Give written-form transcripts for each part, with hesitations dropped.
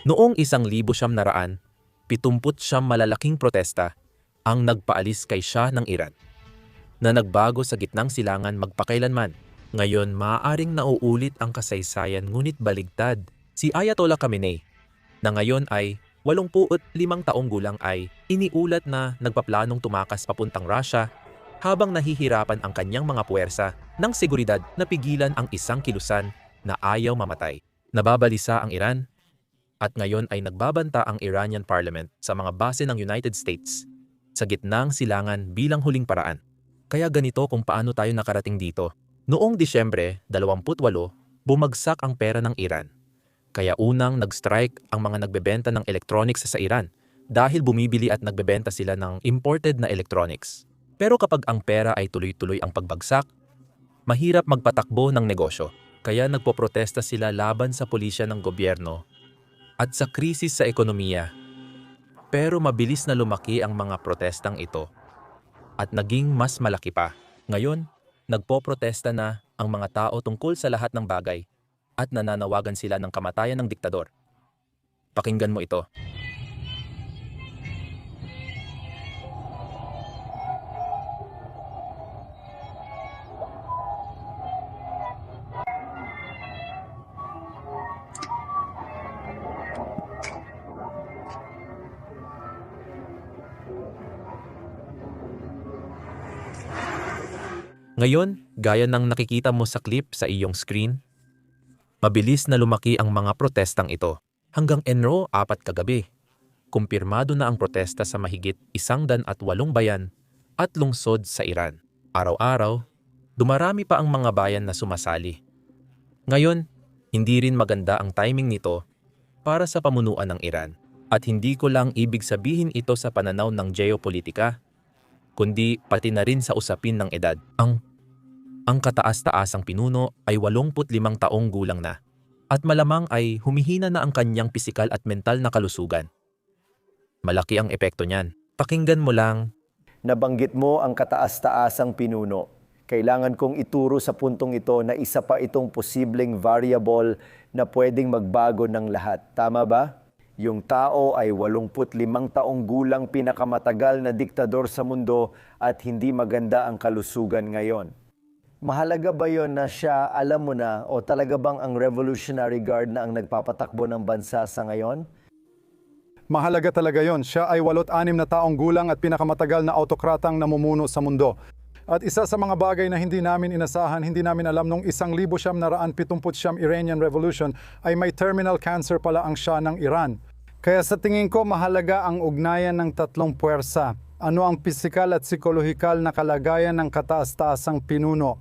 Noong 1979 malalaking protesta ang nagpaalis kay Shah ng Iran, na nagbago sa gitnang silangan magpakailanman. Ngayon maaaring nauulit ang kasaysayan ngunit baligtad. Si Ayatollah Khamenei, na ngayon ay 85 taong gulang, ay iniulat na nagpaplanong tumakas papuntang Russia habang nahihirapan ang kanyang mga puwersa ng seguridad na pigilan ang isang kilusan na ayaw mamatay. Nababalisa ang Iran at ngayon ay nagbabanta ang Iranian Parliament sa mga base ng United States sa gitnang silangan bilang huling paraan. Kaya ganito kung paano tayo nakarating dito. Noong Disyembre 28, bumagsak ang pera ng Iran. Kaya unang nag-strike ang mga nagbebenta ng electronics sa Iran dahil bumibili at nagbebenta sila ng imported na electronics. Pero kapag ang pera ay tuloy-tuloy ang pagbagsak, mahirap magpatakbo ng negosyo. Kaya nagpoprotesta sila laban sa pulisya ng gobyerno at sa krisis sa ekonomiya. Pero mabilis na lumaki ang mga protestang ito at naging mas malaki pa. Ngayon, nagpoprotesta na ang mga tao tungkol sa lahat ng bagay at nananawagan sila ng kamatayan ng diktador. Pakinggan mo ito. Ngayon, gaya ng nakikita mo sa clip sa iyong screen, mabilis na lumaki ang mga protestang ito. Hanggang Enero 4 kagabi, kumpirmado na ang protesta sa mahigit 108 bayan at lungsod sa Iran. Araw-araw, dumarami pa ang mga bayan na sumasali. Ngayon, hindi rin maganda ang timing nito para sa pamunuan ng Iran. At hindi ko lang ibig sabihin ito sa pananaw ng geopolitika, kundi pati na rin sa usapin ng edad. Ang kataas-taasang pinuno ay 85 taong gulang na at malamang ay humihina na ang kanyang pisikal at mental na kalusugan. Malaki ang epekto niyan. Pakinggan mo lang. Nabanggit mo ang kataas-taasang pinuno. Kailangan kong ituro sa puntong ito na isa pa itong posibleng variable na pwedeng magbago ng lahat. Tama ba? Yung tao ay 85 taong gulang, pinakamatagal na diktador sa mundo at hindi maganda ang kalusugan ngayon. Mahalaga ba yon na siya, alam mo na, o talaga bang ang Revolutionary Guard na ang nagpapatakbo ng bansa sa ngayon? Mahalaga talaga yon. Siya ay 86 na taong gulang at pinakamatagal na autokratang namumuno sa mundo. At isa sa mga bagay na hindi namin inasahan, hindi namin alam nung 1979 Iranian Revolution ay may terminal cancer pala ang Shah ng Iran. Kaya sa tingin ko mahalaga ang ugnayan ng tatlong puwersa. Ano ang pisikal at psikolohikal na kalagayan ng kataas-taasang pinuno?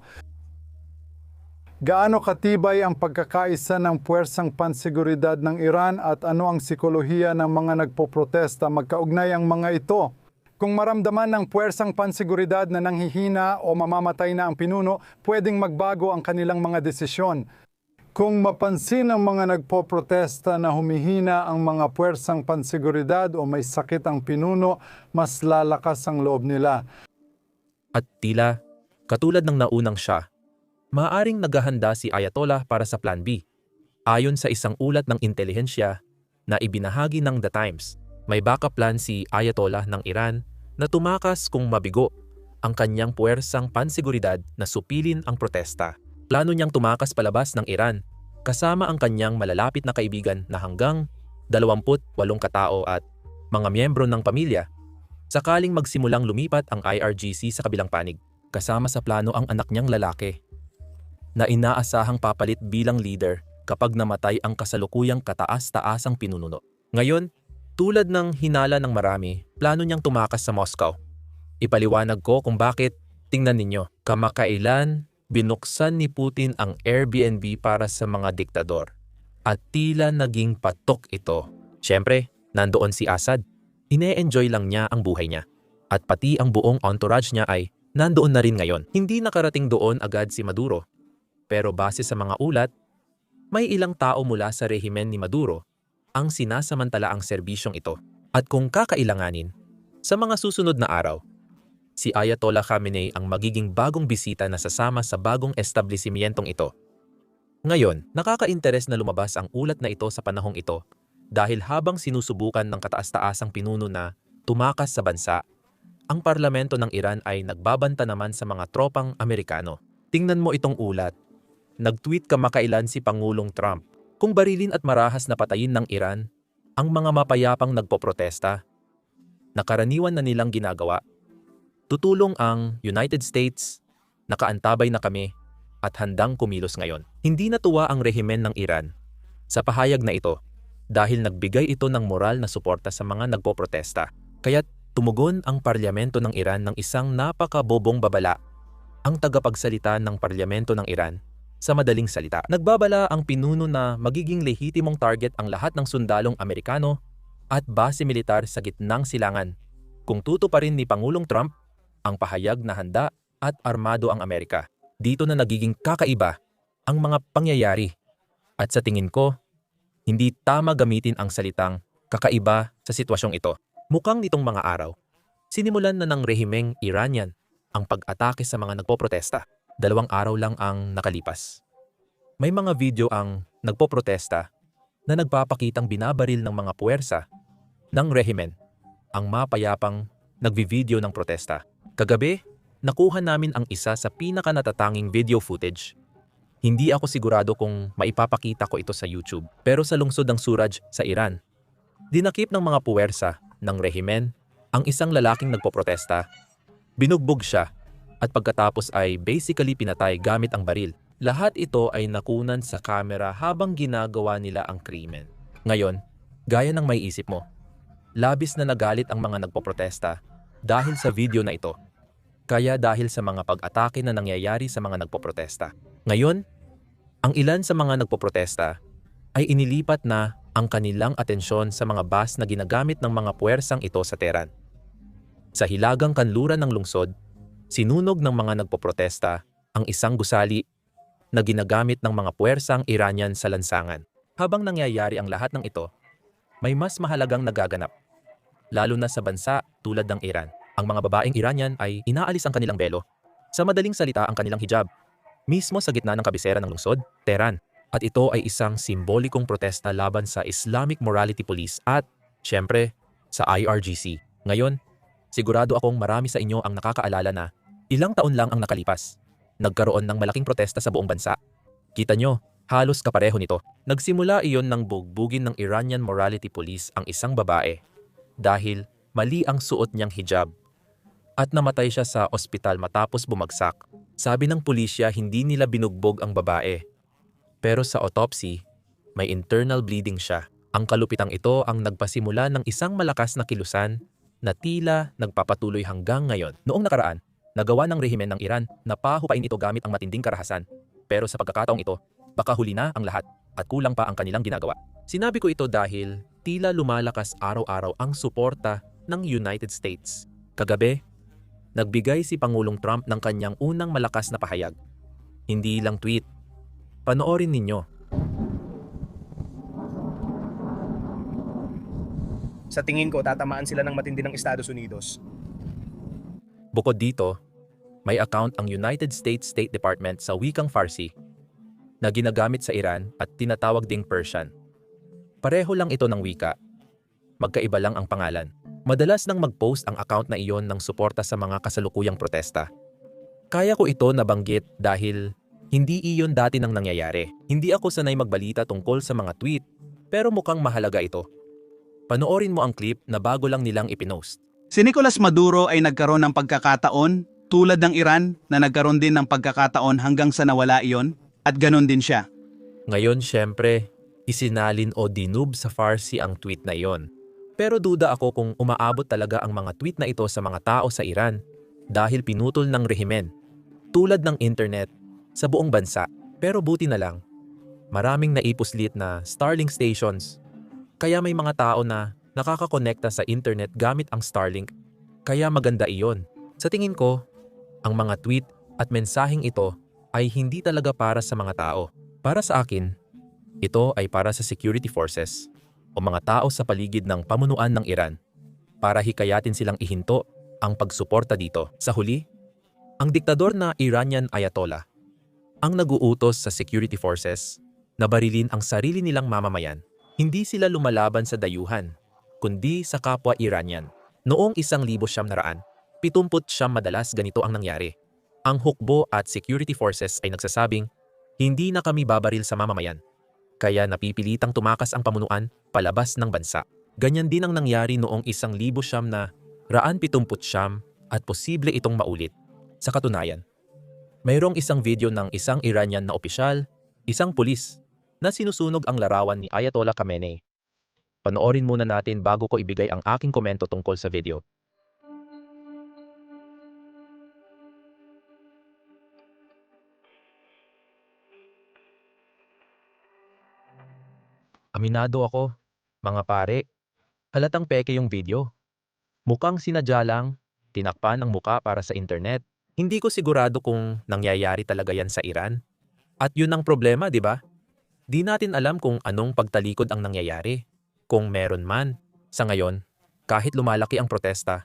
Gaano katibay ang pagkakaisa ng puwersang pansiguridad ng Iran at ano ang psikolohiya ng mga nagpoprotesta? Magkaugnay ang mga ito. Kung maramdaman ng puwersang pansiguridad na nanghihina o mamamatay na ang pinuno, pwedeng magbago ang kanilang mga desisyon. Kung mapansin ng mga nagpoprotesta na humihina ang mga puwersang pansiguridad o may sakit ang pinuno, mas lalakas ang loob nila. At tila, katulad ng naunang Shah, maaaring naghahanda si Ayatollah para sa Plan B. Ayon sa isang ulat ng intelihensya na ibinahagi ng The Times, may backup plan si Ayatollah ng Iran na tumakas kung mabigo ang kanyang puwersang pansiguridad na supilin ang protesta. Plano niyang tumakas palabas ng Iran kasama ang kanyang malalapit na kaibigan na hanggang 28 katao at mga miyembro ng pamilya sakaling magsimulang lumipat ang IRGC sa kabilang panig. Kasama sa plano ang anak niyang lalaki na inaasahang papalit bilang leader kapag namatay ang kasalukuyang kataas-taasang pinuno. Ngayon, tulad ng hinala ng marami, plano niyang tumakas sa Moscow. Ipaliwanag ko kung bakit. Tingnan ninyo, kamakailan binuksan ni Putin ang Airbnb para sa mga diktador. At tila naging patok ito. Siyempre, nandoon si Assad. Ine-enjoy lang niya ang buhay niya. At pati ang buong entourage niya ay nandoon na rin ngayon. Hindi nakarating doon agad si Maduro. Pero base sa mga ulat, may ilang tao mula sa rehimen ni Maduro ang sinasamantala ang serbisyong ito. At kung kakailanganin, sa mga susunod na araw, si Ayatollah Khamenei ang magiging bagong bisita na sasama sa bagong establishmentong ito. Ngayon, nakaka-interes na lumabas ang ulat na ito sa panahong ito Dahil habang sinusubukan ng kataas-taasang pinuno na tumakas sa bansa, ang parlamento ng Iran ay nagbabanta naman sa mga tropang Amerikano. Tingnan mo itong ulat. Nag-tweet kamakailan si Pangulong Trump. Kung barilin at marahas na patayin ng Iran ang mga mapayapang nagpoprotesta, na karaniwan na nilang ginagawa, tutulong ang United States, nakaantabay na kami at handang kumilos ngayon. Hindi natuwa ang rehimen ng Iran sa pahayag na ito dahil nagbigay ito ng moral na suporta sa mga nagpoprotesta. Kaya't tumugon ang parlamento ng Iran ng isang napakabobong babala. Ang tagapagsalita ng parlamento ng Iran, sa madaling salita, nagbabala ang pinuno na magiging lehitimong target ang lahat ng sundalong Amerikano at base militar sa gitnang silangan kung tutuparin ni Pangulong Trump ang pahayag na handa at armado ang Amerika. Dito na nagiging kakaiba ang mga pangyayari. At sa tingin ko, hindi tama gamitin ang salitang kakaiba sa sitwasyong ito. Mukhang nitong mga araw, sinimulan na ng rehimeng Iranian ang pag-atake sa mga nagpoprotesta. 2 araw lang ang nakalipas. May mga video ang nagpoprotesta na nagpapakitang binabaril ng mga puwersa ng rehimen ang mapayapang nagvi-video ng protesta. Kagabi, nakuha namin ang isa sa pinakanatatanging video footage. Hindi ako sigurado kung maipapakita ko ito sa YouTube. Pero sa lungsod ng Suraj sa Iran, dinakip ng mga puwersa ng rehimen ang isang lalaking nagpoprotesta. Binugbog siya at pagkatapos ay basically pinatay gamit ang baril. Lahat ito ay nakunan sa kamera habang ginagawa nila ang krimen. Ngayon, gaya ng may isip mo, labis na nagalit ang mga nagpoprotesta dahil sa video na ito. Kaya dahil sa mga pag-atake na nangyayari sa mga nagpoprotesta. Ngayon, ang ilan sa mga nagpoprotesta ay inilipat na ang kanilang atensyon sa mga bus na ginagamit ng mga puwersang ito sa Tehran. Sa hilagang kanluran ng lungsod, sinunog ng mga nagpoprotesta ang isang gusali na ginagamit ng mga puwersang Iranian sa lansangan. Habang nangyayari ang lahat ng ito, may mas mahalagang nagaganap, lalo na sa bansa tulad ng Iran. Ang mga babaeng Iranian ay inaalis ang kanilang belo. Sa madaling salita, ang kanilang hijab, mismo sa gitna ng kabisera ng lungsod, Tehran. At ito ay isang simbolikong protesta laban sa Islamic Morality Police at, syempre, sa IRGC. Ngayon, sigurado akong marami sa inyo ang nakakaalala na ilang taon lang ang nakalipas. Nagkaroon ng malaking protesta sa buong bansa. Kita nyo, halos kapareho nito. Nagsimula iyon ng bugbugin ng Iranian Morality Police ang isang babae dahil mali ang suot niyang hijab at namatay siya sa ospital matapos bumagsak. Sabi ng pulisya hindi nila binugbog ang babae. Pero sa autopsy, may internal bleeding siya. Ang kalupitang ito ang nagpasimula ng isang malakas na kilusan na tila nagpapatuloy hanggang ngayon. Noong nakaraan, nagawa ng rehimen ng Iran na pahupain ito gamit ang matinding karahasan. Pero sa pagkakataong ito, baka huli na ang lahat at kulang pa ang kanilang ginagawa. Sinabi ko ito dahil tila lumalakas araw-araw ang suporta ng United States. Kagabi, nagbigay si Pangulong Trump ng kanyang unang malakas na pahayag. Hindi lang tweet. Panoorin ninyo. Sa tingin ko, tatamaan sila ng matindi ng Estados Unidos. Bukod dito, may account ang United States State Department sa wikang Farsi na ginagamit sa Iran at tinatawag ding Persian. Pareho lang ito ng wika. Magkaiba lang ang pangalan. Madalas nang mag-post ang account na iyon ng suporta sa mga kasalukuyang protesta. Kaya ko ito nabanggit dahil hindi iyon dati nang nangyayari. Hindi ako sanay magbalita tungkol sa mga tweet, pero mukhang mahalaga ito. Panoorin mo ang clip na bago lang nilang ipinost. Si Nicolas Maduro ay nagkaroon ng pagkakataon tulad ng Iran na nagkaroon din ng pagkakataon hanggang sa nawala iyon at ganon din siya. Ngayon syempre, isinalin o dinub sa Farsi ang tweet na iyon. Pero duda ako kung umaabot talaga ang mga tweet na ito sa mga tao sa Iran dahil pinutol ng rehimen. Tulad ng internet sa buong bansa. Pero buti na lang, maraming naipuslit na Starlink stations. Kaya may mga tao na nakakakonekta sa internet gamit ang Starlink. Kaya maganda iyon. Sa tingin ko, ang mga tweet at mensaheng ito ay hindi talaga para sa mga tao. Para sa akin, ito ay para sa security forces o mga tao sa paligid ng pamunuan ng Iran para hikayatin silang ihinto ang pagsuporta dito. Sa huli, ang diktador na Iranian Ayatollah ang naguutos sa security forces na barilin ang sarili nilang mamamayan Hindi sila lumalaban sa dayuhan, kundi sa kapwa Iranian. Noong 1970, madalas ganito ang nangyari. Ang hukbo at security forces ay nagsasabing, hindi na kami babaril sa mamamayan. Kaya napipilitang tumakas ang pamunuan palabas ng bansa. Ganyan din ang nangyari noong 1970 at posible itong maulit. Sa katunayan, mayroong isang video ng isang Iranian na opisyal, isang pulis, na sinusunog ang larawan ni Ayatollah Khamenei. Panoorin muna natin bago ko ibigay ang aking komento tungkol sa video. Aminado ako, mga pare, halatang peke yung video. Mukhang sinadya lang, tinakpan ang muka para sa internet. Hindi ko sigurado kung nangyayari talaga yan sa Iran. At yun ang problema, di ba? Di natin alam kung anong pagtalikod ang nangyayari. Kung meron man, sa ngayon, kahit lumalaki ang protesta,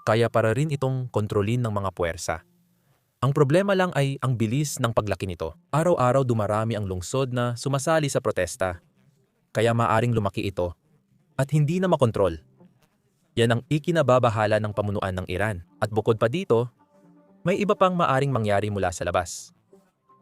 kaya para rin itong kontrolin ng mga puwersa. Ang problema lang ay ang bilis ng paglaki nito. Araw-araw dumarami ang lungsod na sumasali sa protesta, kaya maaring lumaki ito at hindi na makontrol. Yan ang ikinababahala ng pamunuan ng Iran. At bukod pa dito, may iba pang maaring mangyari mula sa labas.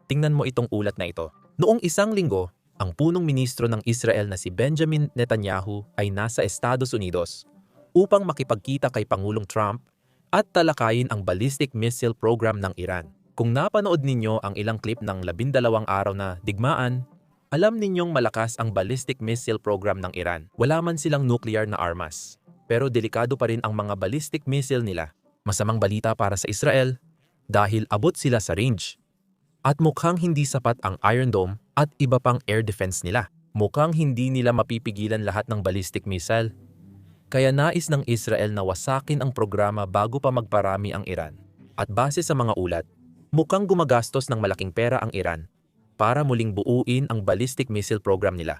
Tingnan mo itong ulat na ito. Noong 1 linggo, ang punong ministro ng Israel na si Benjamin Netanyahu ay nasa Estados Unidos upang makipagkita kay Pangulong Trump at talakayin ang ballistic missile program ng Iran. Kung napanood ninyo ang ilang clip ng 12 araw na digmaan, alam ninyong malakas ang ballistic missile program ng Iran. Wala man silang nuclear na armas, pero delikado pa rin ang mga ballistic missile nila. Masamang balita para sa Israel dahil abot sila sa range. At mukhang hindi sapat ang Iron Dome at iba pang air defense nila. Mukhang hindi nila mapipigilan lahat ng ballistic missile. Kaya nais ng Israel na wasakin ang programa bago pa magparami ang Iran. At base sa mga ulat, mukhang gumagastos ng malaking pera ang Iran para muling buuin ang ballistic missile program nila.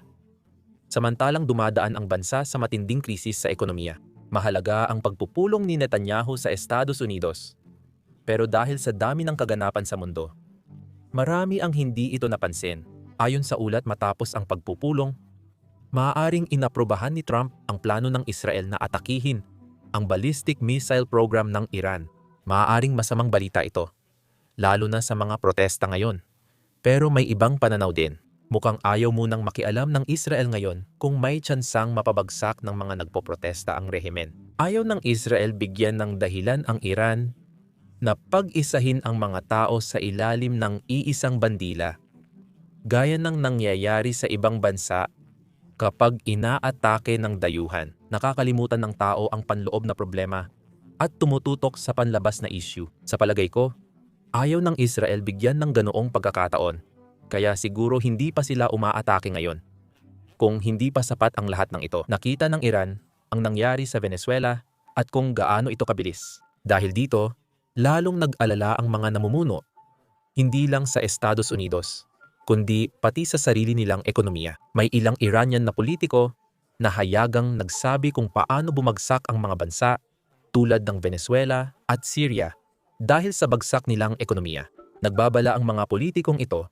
Samantalang dumadaan ang bansa sa matinding krisis sa ekonomiya. Mahalaga ang pagpupulong ni Netanyahu sa Estados Unidos. Pero dahil sa dami ng kaganapan sa mundo, marami ang hindi ito napansin. Ayon sa ulat matapos ang pagpupulong, maaaring inaprobahan ni Trump ang plano ng Israel na atakihin ang ballistic missile program ng Iran. Maaaring masamang balita ito, lalo na sa mga protesta ngayon. Pero may ibang pananaw din. Mukhang ayaw munang makialam ng Israel ngayon kung may tsansang mapabagsak ng mga nagpoprotesta ang rehimen. Ayaw ng Israel bigyan ng dahilan ang Iran na pag-isahin ang mga tao sa ilalim ng iisang bandila, gaya ng nangyayari sa ibang bansa kapag inaatake ng dayuhan. Nakakalimutan ng tao ang panloob na problema at tumututok sa panlabas na issue. Sa palagay ko, ayaw ng Israel bigyan ng ganoong pagkakataon, kaya siguro hindi pa sila umaatake ngayon. Kung hindi pa sapat ang lahat ng ito, nakita ng Iran ang nangyari sa Venezuela at kung gaano ito kabilis. Dahil dito, lalong nag-alala ang mga namumuno, hindi lang sa Estados Unidos, kundi pati sa sarili nilang ekonomiya. May ilang Iranian na politiko na hayagang nagsabi kung paano bumagsak ang mga bansa tulad ng Venezuela at Syria dahil sa bagsak nilang ekonomiya. Nagbabala ang mga politikong ito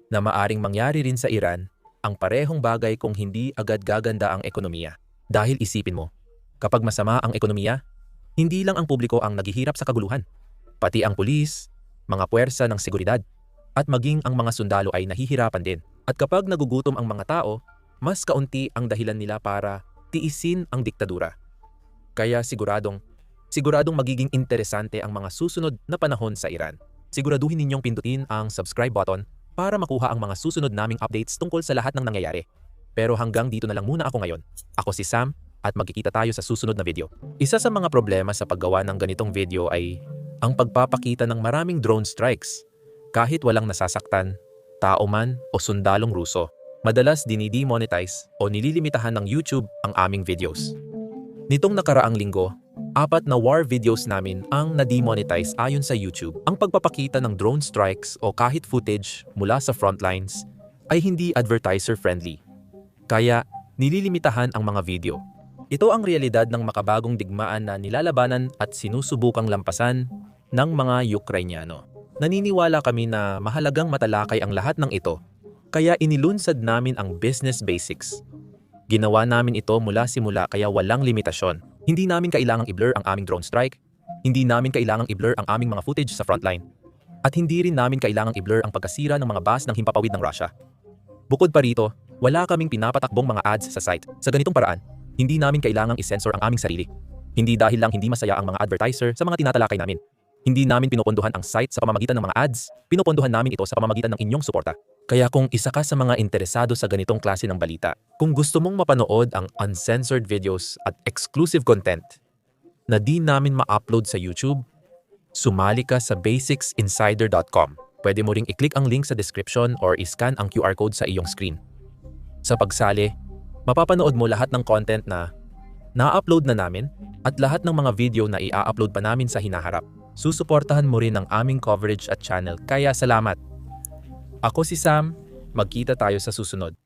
na maaring mangyari rin sa Iran ang parehong bagay kung hindi agad gaganda ang ekonomiya. Dahil isipin mo, kapag masama ang ekonomiya, hindi lang ang publiko ang naghihirap sa kaguluhan. Pati ang pulis, mga puwersa ng seguridad, at maging ang mga sundalo ay nahihirapan din. At kapag nagugutom ang mga tao, mas kaunti ang dahilan nila para tiisin ang diktadura. Kaya siguradong magiging interesante ang mga susunod na panahon sa Iran. Siguraduhin ninyong pindutin ang subscribe button para makuha ang mga susunod naming updates tungkol sa lahat ng nangyayari. Pero hanggang dito na lang muna ako ngayon. Ako si Sam at magkikita tayo sa susunod na video. Isa sa mga problema sa paggawa ng ganitong video ay ang pagpapakita ng maraming drone strikes kahit walang nasasaktan, tao man o sundalong Ruso. Madalas dinidemonetize o nililimitahan ng YouTube ang aming videos. Nitong nakaraang linggo, 4 na war videos namin ang na-demonetize ayon sa YouTube. Ang pagpapakita ng drone strikes o kahit footage mula sa frontlines ay hindi advertiser-friendly. Kaya nililimitahan ang mga video. Ito ang realidad ng makabagong digmaan na nilalabanan at sinusubukang lampasan ng mga Ukrainyano. Naniniwala kami na mahalagang matalakay ang lahat ng ito, kaya inilunsad namin ang Business Basics. Ginawa namin ito mula simula kaya walang limitasyon. Hindi namin kailangang i-blur ang aming drone strike. Hindi namin kailangang i-blur ang aming mga footage sa frontline. At hindi rin namin kailangang i-blur ang pagkasira ng mga bus ng himpapawid ng Russia. Bukod pa rito, wala kaming pinapatakbong mga ads sa site. Sa ganitong paraan, hindi namin kailangang i-censor ang aming sarili. Hindi dahil lang hindi masaya ang mga advertiser sa mga tinatalakay namin. Hindi namin pinopondohan ang site sa pamamagitan ng mga ads, pinopondohan namin ito sa pamamagitan ng inyong suporta. Kaya kung isa ka sa mga interesado sa ganitong klase ng balita, kung gusto mong mapanood ang uncensored videos at exclusive content na di namin ma-upload sa YouTube, sumali ka sa basicsinsider.com. Pwede mo ring i-click ang link sa description or i-scan ang QR code sa iyong screen. Sa pagsali, mapapanood mo lahat ng content na na-upload na namin at lahat ng mga video na i-upload pa namin sa hinaharap. Susuportahan mo rin ang aming coverage at channel, kaya salamat! Ako si Sam, magkita tayo sa susunod.